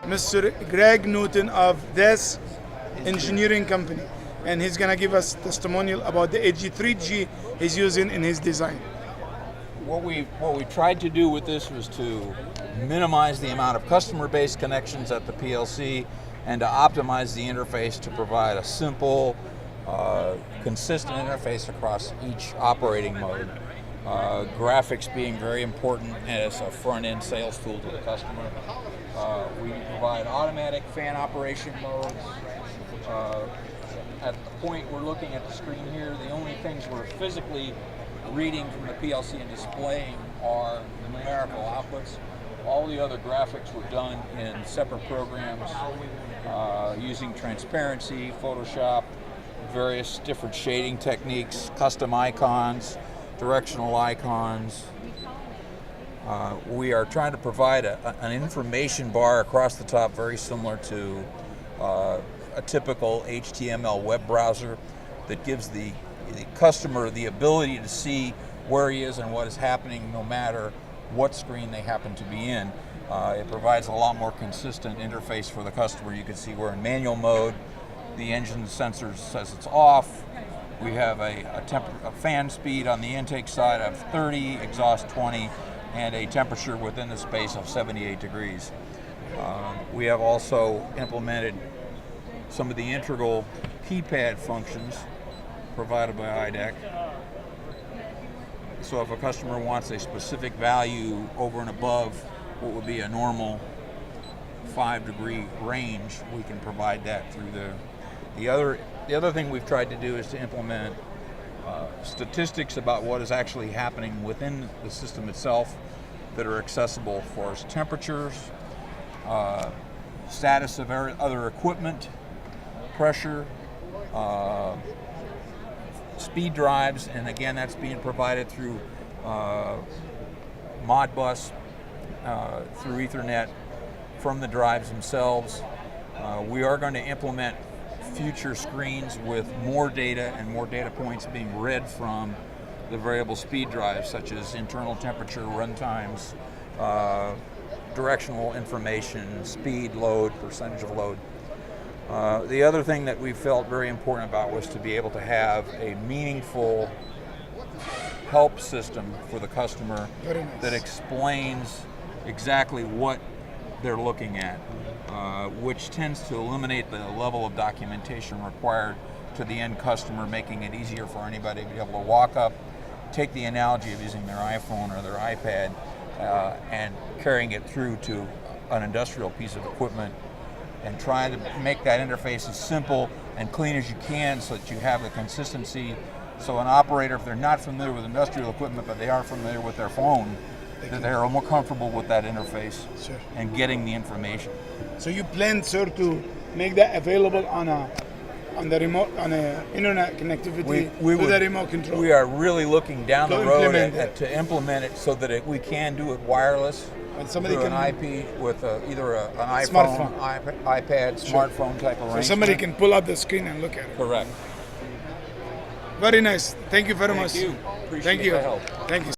Mr. Greg Newton of this engineering company, and he's gonna give us testimonial about the AG3G he's using in his design. What we tried to do with this was to minimize the amount of customer-based connections at the PLC and to optimize the interface to provide a simple, consistent interface across each operating mode. Graphics being very important as a front-end sales tool to the customer. We provide automatic fan operation modes. At the point we're looking at the screen here, the only things we're physically reading from the PLC and displaying are numerical outputs. All the other graphics were done in separate programs using transparency, Photoshop, various different shading techniques, custom icons, directional icons. We are trying to provide an information bar across the top very similar to a typical HTML web browser that gives the customer the ability to see where he is and what is happening no matter what screen they happen to be in. It provides a lot more consistent interface for the customer. You can see we're in manual mode. The engine sensor says it's off. We have a fan speed on the intake side of 30, exhaust 20, and a temperature within the space of 78 degrees. We have also implemented some of the integral keypad functions provided by IDEC. So if a customer wants a specific value over and above what would be a normal 5-degree range, we can provide that through the other thing we've tried to do is to implement statistics about what is actually happening within the system itself that are accessible for us. Temperatures, status of other equipment, pressure, speed drives, and again that's being provided through Modbus, through Ethernet from the drives themselves. We are going to implement future screens with more data and more data points being read from the variable speed drives, such as internal temperature, run times, directional information, speed, load, percentage of load. The other thing that we felt very important about was to be able to have a meaningful help system for the customer that explains exactly what they're looking at, which tends to eliminate the level of documentation required to the end customer, making it easier for anybody to be able to walk up, take the analogy of using their iPhone or their iPad and carrying it through to an industrial piece of equipment and try to make that interface as simple and clean as you can so that you have the consistency. So an operator, if they're not familiar with industrial equipment but they are familiar with their phone, that they're more comfortable with that interface and getting the information. So you plan, sir, to make that available on the remote, on a internet connectivity with a remote control? We are really looking down the road to implement it so that we can do it wireless. And somebody through can an IP with either an iPhone, iPad, smartphone type of arrangement. So somebody can pull up the screen and look at it. Correct. Very nice. Thank you very much. Thank you. Appreciate Thank you. the help. Thank you.